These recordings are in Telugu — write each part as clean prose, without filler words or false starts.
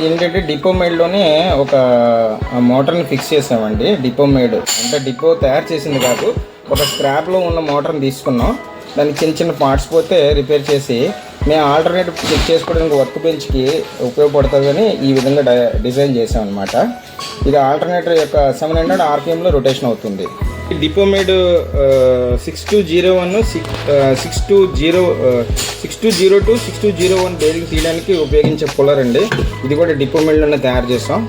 ఏంటంటే డిపో మేడ్లోనే ఒక మోటార్ని ఫిక్స్ చేసామండి. డిపో మేడ్ అంటే డిపో తయారు చేసింది కాదు, ఒక స్క్రాప్లో ఉన్న మోటార్ని తీసుకున్నాం. దానికి చిన్న చిన్న పార్ట్స్ పోతే రిపేర్ చేసి మేము ఆల్టర్నేటివ్ చెక్ చేసుకోవడానికి వర్క్ బెంచ్కి ఉపయోగపడుతుందని ఈ విధంగా డిజైన్ చేసాం అనమాట. ఇది ఆల్టర్నేటర్ యొక్క 700 RPMలో రొటేషన్ అవుతుంది. డిపో మేడ్ 6201 6202 6201 బేరింగ్ తీయడానికి ఉపయోగించే పుల్లర్ అండి. ఇది కూడా డిపో మేడ్లోనే తయారు చేసాం.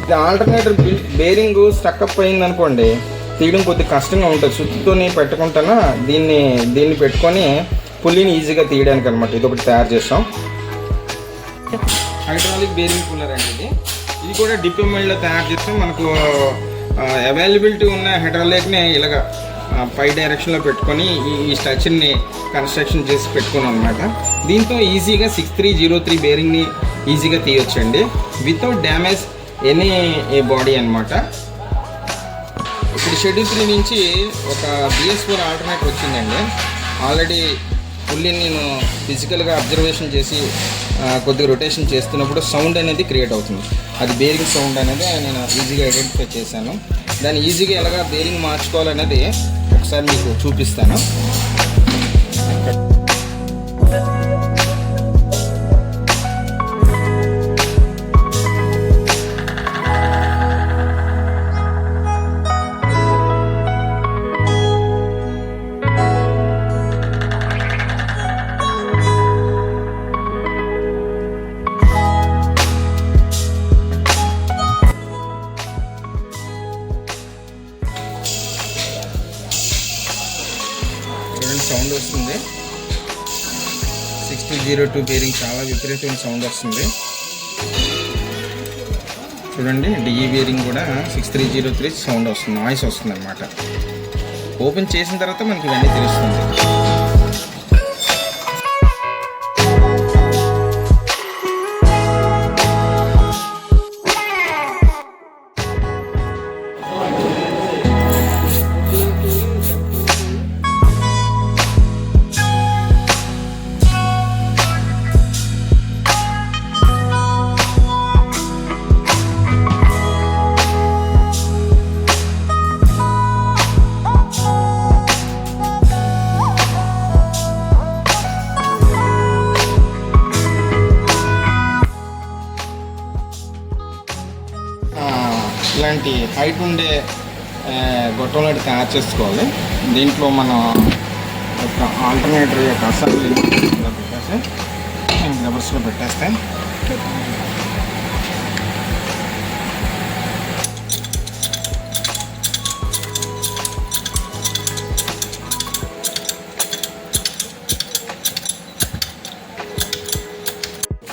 ఇది ఆల్టర్నేటర్ బేరింగ్ స్టక్అప్ అయింది అనుకోండి, తీయడం కొద్దిగా కష్టంగా ఉంటుంది. సుత్తితోని పెట్టుకుంటానా దీన్ని పెట్టుకొని పుల్లిని ఈజీగా తీయడానికి అనమాట. ఇది ఒకటి తయారు చేస్తాం. హైడ్రాలిక్ బేరింగ్ కూలర్ అండి. ఇది కూడా డిపో మేడ్లో తయారు చేస్తాం. మనకు అవైలబిలిటీ ఉన్న హైడ్రాలిక్ని ఇలాగ పై డైరెక్షన్లో పెట్టుకొని ఈ స్ట్రక్చర్ని కన్స్ట్రక్షన్ చేసి పెట్టుకున్నాం అనమాట. దీంతో ఈజీగా 6303 బేరింగ్ని ఈజీగా తీయొచ్చండి, వితౌట్ డ్యామేజ్ ఎనీ బాడీ అనమాట. ఇప్పుడు షెడ్యూల్ 3 నుంచి ఒక BS4 ఆల్టర్నేటర్ వచ్చిందండి. ఆల్రెడీ ఫుల్లీ నేను ఫిజికల్గా అబ్జర్వేషన్ చేసి కొద్దిగా రొటేషన్ చేస్తున్నప్పుడు సౌండ్ అనేది క్రియేట్ అవుతుంది. అది బేరింగ్ సౌండ్ అనేది నేను ఈజీగా ఐడెంటిఫై చేశాను. దాన్ని ఈజీగా ఎలాగా బేరింగ్ మార్చుకోవాలనేది ఒకసారి మీకు చూపిస్తాను. సౌండ్ వస్తుంది. 6202 బేరింగ్ చాలా విపరీతమైన సౌండ్ వస్తుంది. చూడండి, డిఈ బేరింగ్ కూడా 6303 సౌండ్ వస్తుంది, నాయిస్ వస్తుంది అనమాట. ఓపెన్ చేసిన తర్వాత మనకి ఇవన్నీ తెలుస్తుంది. ఇలాంటి హైట్ ఉండే గొట్టం లాంటి తయారు చేసుకోవాలి. దీంట్లో మనం ఒక ఆల్టర్నేటర్ యొక్క అసెంబ్లీ పెట్టేసి రివర్స్లో పెట్టేస్తే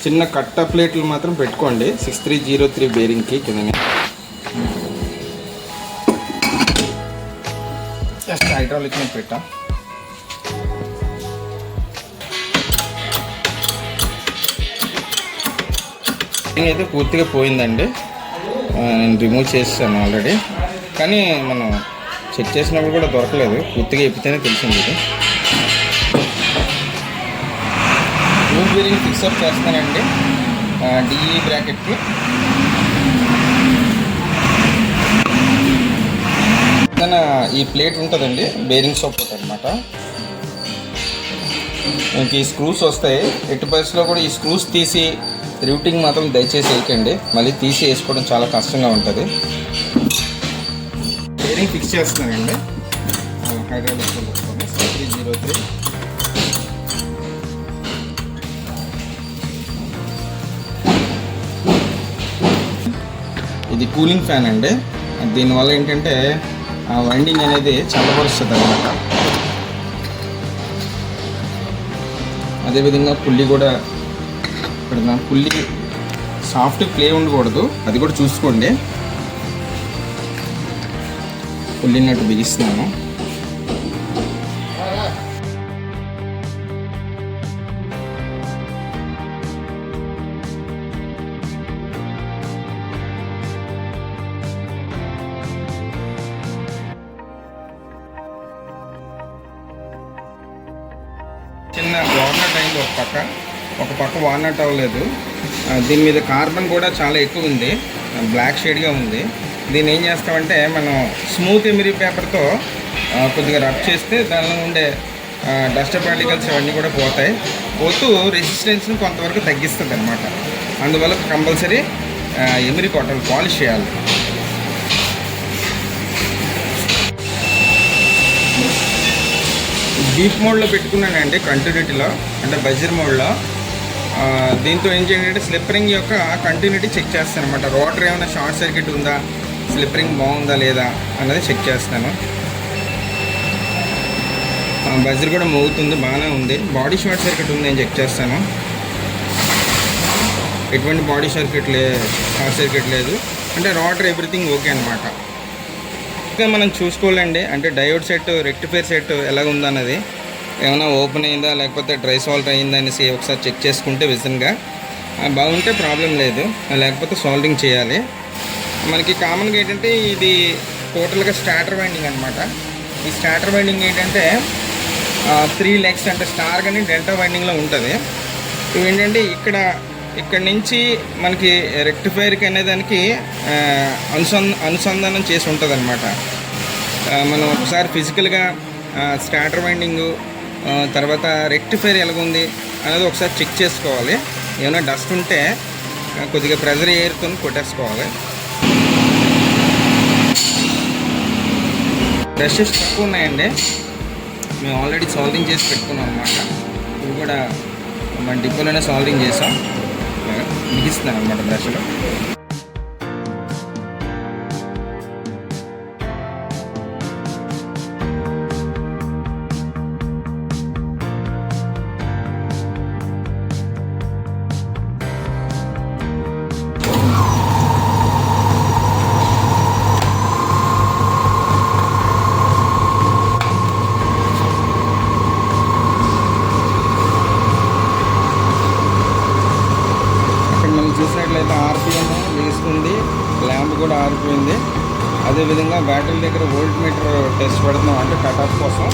చిన్న కట్ట ప్లేట్లు మాత్రం పెట్టుకోండి 6303 బేరింగ్కి కింద. జస్ట్ హైడ్రాలిక్ మీద పెట్టా. అయితే పూర్తిగా పోయిందండి, నేను రిమూవ్ చేసాను ఆల్రెడీ. కానీ మనం చెక్ చేసినప్పుడు కూడా దొరకలేదు, పూర్తిగా ఎప్పితేనే తెలిసింది. ఇది లూప్ బేరింగ్ ఫిక్సప్ చేస్తానండి డిఈ బ్రాకెట్కి. ఈ ప్లేట్ ఉంటుందండి, బేరింగ్ సపోర్ట్ అనమాట. మనకి ఈ స్క్రూస్ వస్తాయి. ఎట్టి పరిస్థితిలో కూడా ఈ స్క్రూస్ తీసి రూటింగ్ మాత్రం దయచేసి వేయకండి, మళ్ళీ తీసి వేసుకోవడం చాలా కష్టంగా ఉంటుంది. బేరింగ్ ఫిక్స్ చేస్తున్నానండి హైడ్రాలిక్ 6303. ఇది కూలింగ్ ఫ్యాన్ అండి. దీనివల్ల ఏంటంటే ఆ వైండింగ్ అనేది చల్లబరుస్తుంది అన్నమాట. అదేవిధంగా పుల్లి కూడా పెడదాం. పుల్లి సాఫ్ట్ ప్లే ఉండకూడదు, అది కూడా చూసుకోండి. పుల్లి నట్టు బిగిస్తున్నాను. చిన్న గవర్నమెంట్ అయింది ఒక పక్క, ఒక పక్క వాడినట్టు అవ్వలేదు. దీని మీద కార్బన్ కూడా చాలా ఎక్కువ ఉంది, బ్లాక్ షేడ్గా ఉంది. దీన్ని ఏం చేస్తామంటే మనం స్మూత్ ఎమిరీ పేపర్తో కొద్దిగా రబ్ చేస్తే దానిలో ఉండే డస్ట్ పార్టికల్స్ అవన్నీ కూడా పోతూ రెసిస్టెన్స్ని కొంతవరకు తగ్గిస్తుంది అనమాట. అందువల్ల కంపల్సరీ ఎమిరీ కొట్టాలి, పాలిష్ చేయాలి. డీప్ మోడ్లో పెట్టుకున్నానండి, కంటిన్యూటీలో అంటే బజర్ మోడ్లో. దీంతో ఏం చేయాలంటే స్లిప్పరింగ్ యొక్క కంటిన్యూటీ చెక్ చేస్తాను అనమాట. రోటర్ ఏమైనా షార్ట్ సర్క్యూట్ ఉందా, స్లిప్పరింగ్ బాగుందా లేదా అన్నది చెక్ చేస్తాను. బజర్ కూడా మోగుతుంది, బాగానే ఉంది. బాడీ షార్ట్ సర్క్యూట్ ఉంది అని చెక్ చేస్తాను. ఎటువంటి బాడీ షార్ట్ సర్క్యూట్ లేదు, అంటే రోటర్ ఎవ్రీథింగ్ ఓకే అనమాట. ఇంకా మనం చూసుకోవాలండి, అంటే డయోడ్ సెట్, రెక్టిఫైర్ సెట్ ఎలా ఉందన్నది, ఏమైనా ఓపెన్ అయిందా లేకపోతే డ్రై సాల్ట్ అయిందా అనేసి ఒకసారి చెక్ చేసుకుంటే విజన్గా బాగుంటే ప్రాబ్లం లేదు, లేకపోతే సాల్వింగ్ చేయాలి. మనకి కామన్గా ఏంటంటే ఇది టోటల్గా స్టార్టర్ వైండింగ్ అనమాట. ఈ స్టార్టర్ వైండింగ్ ఏంటంటే 3 లెగ్స్ అంటే స్టార్ కానీ డెల్టా వైండింగ్లో ఉంటుంది. ఇవి ఏంటంటే ఇక్కడ నుంచి మనకి రెక్టిఫైర్కి అనేదానికి అనుసంధానం చేసి ఉంటుంది అనమాట. మనం ఒకసారి ఫిజికల్గా స్టార్టర్ వైండింగు తర్వాత రెక్టిఫైర్ ఎలాగుంది అనేది ఒకసారి చెక్ చేసుకోవాలి. ఏమైనా డస్ట్ ఉంటే కొద్దిగా ప్రెజర్ ఎయిర్తో కొట్టేసుకోవాలి. బ్రషెస్ తక్కువ ఉన్నాయండి, మేము ఆల్రెడీ సాల్వింగ్ చేసి పెట్టుకున్నాం అనమాట. ఇవి కూడా మన డిపోలోనే సాల్వింగ్ చేసాం, బిగిస్తున్నాను అనమాట బ్రష్లో. చూసినట్లయితే ఆర్పిఎం వేస్తుంది, ల్యాంప్ కూడా ఆరిపోయింది. అదేవిధంగా బ్యాటరీ దగ్గర వోల్ట్ మీటర్ టెస్ట్ పెడుతున్నాం, అంటే కట్ ఆఫ్ కోసం.